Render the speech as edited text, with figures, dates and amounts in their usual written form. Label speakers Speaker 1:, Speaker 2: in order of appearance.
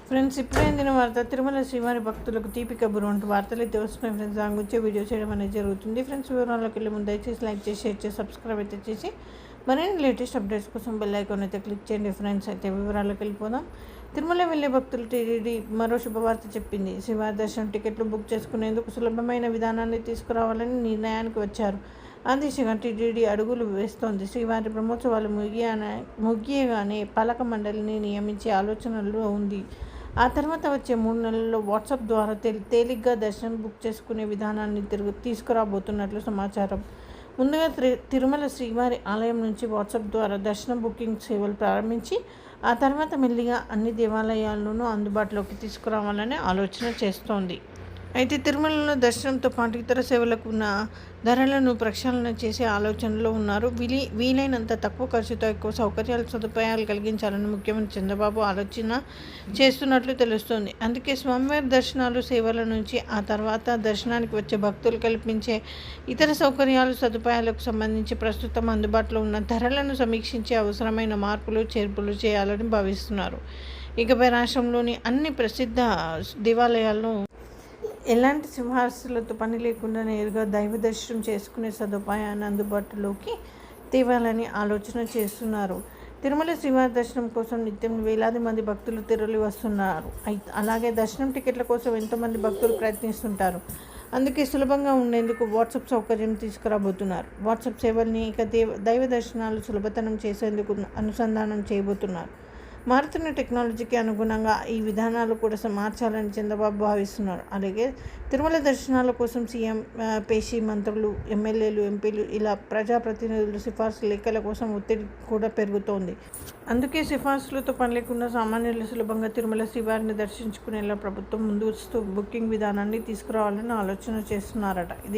Speaker 1: Friends, ఇప్పుడే అందిన వార్త తిరుమల శ్రీవారి భక్తులకు తీపి కబురు అంటూ వార్తలు అయితే వస్తున్నాయి ఫ్రెండ్స్. దాని గురించి వీడియో చేయడం అనేది జరుగుతుంది ఫ్రెండ్స్. వివరాల్లోకి వెళ్ళే ముందు దయచేసి లైక్ చేసి షేర్ చేసి సబ్స్క్రైబ్ అయితే చేసి మరిన్ని లేటెస్ట్ అప్డేట్స్ కోసం బెల్ ఐకాన్ అయితే క్లిక్ చేయండి ఫ్రెండ్స్. అయితే వివరాల్లోకి వెళ్ళిపోదాం. తిరుమల వెళ్ళే భక్తులు టీటీడీ మరో శుభవార్త చెప్పింది. శ్రీవారి దర్శనం టికెట్లు బుక్ చేసుకునేందుకు సులభమైన విధానాన్ని తీసుకురావాలని నిర్ణయానికి వచ్చారు. ఆ దిశగా టీటీడీ అడుగులు వేస్తోంది. శ్రీవారి బ్రహ్మోత్సవాలు ముగియగానే పాలక మండలిని నియమించే ఆలోచనలో ఉంది. ఆ తర్వాత వచ్చే 3 నెలల్లో వాట్సాప్ ద్వారా తేలిగ్గా దర్శనం బుక్ చేసుకునే విధానాన్ని తీసుకురాబోతున్నట్లు సమాచారం. ముందుగా తిరుమల శ్రీవారి ఆలయం నుంచి వాట్సాప్ ద్వారా దర్శనం బుకింగ్ సేవలు ప్రారంభించి ఆ తర్వాత మెల్లిగా అన్ని దేవాలయాల్లోనూ అందుబాటులోకి తీసుకురావాలనే ఆలోచన చేస్తోంది. అయితే తిరుమలలో దర్శనంతో పాటు ఇతర సేవలకు ఉన్న ధరలను ప్రక్షాళన చేసే ఆలోచనలో ఉన్నారు. వీలైనంత తక్కువ ఖర్చుతో ఎక్కువ సౌకర్యాలు సదుపాయాలు కలిగించాలని ముఖ్యమంత్రి చంద్రబాబు ఆలోచన చేస్తున్నట్లు తెలుస్తోంది. అందుకే స్వామివారి దర్శనాలు సేవల నుంచి ఆ తర్వాత దర్శనానికి వచ్చే భక్తులు కల్పించే ఇతర సౌకర్యాలు సదుపాయాలకు సంబంధించి ప్రస్తుతం అందుబాటులో ఉన్న ధరలను సమీక్షించి అవసరమైన మార్పులు చేర్పులు చేయాలని భావిస్తున్నారు. ఇకపై రాష్ట్రంలోని అన్ని ప్రసిద్ధ దేవాలయాలను ఎలాంటి సిఫార్సులతో పని లేకుండా నేరుగా దైవ దర్శనం చేసుకునే సదుపాయాన్ని అందుబాటులోకి తేవాలని ఆలోచన చేస్తున్నారు. తిరుమల శ్రీవారి దర్శనం కోసం నిత్యం వేలాది మంది భక్తులు తరలి వస్తున్నారు. అలాగే దర్శనం టికెట్ల కోసం ఎంతోమంది భక్తులు ప్రయత్నిస్తుంటారు. అందుకే సులభంగా ఉండేందుకు వాట్సాప్ సౌకర్యం తీసుకురాబోతున్నారు. వాట్సాప్ సేవల్ని ఇక దైవ దర్శనాలు సులభతరం చేసేందుకు అనుసంధానం చేయబోతున్నారు. మారుతున్న టెక్నాలజీకి అనుగుణంగా ఈ విధానాలు కూడా మార్చాలని చంద్రబాబు భావిస్తున్నారు. అలాగే తిరుమల దర్శనాల కోసం సీఎం, పేషి మంత్రులు, ఎమ్మెల్యేలు, ఎంపీలు ఇలా ప్రజాప్రతినిధులు సిఫార్సు లేఖల కోసం ఒత్తిడి కూడా పెరుగుతోంది. అందుకే సిఫార్సులతో పని లేకుండా సామాన్యులు సులభంగా తిరుమల శ్రీవారిని దర్శించుకునేలా ప్రభుత్వం ముందస్తు బుకింగ్ విధానాన్ని తీసుకురావాలని ఆలోచన చేస్తున్నారట. ఇది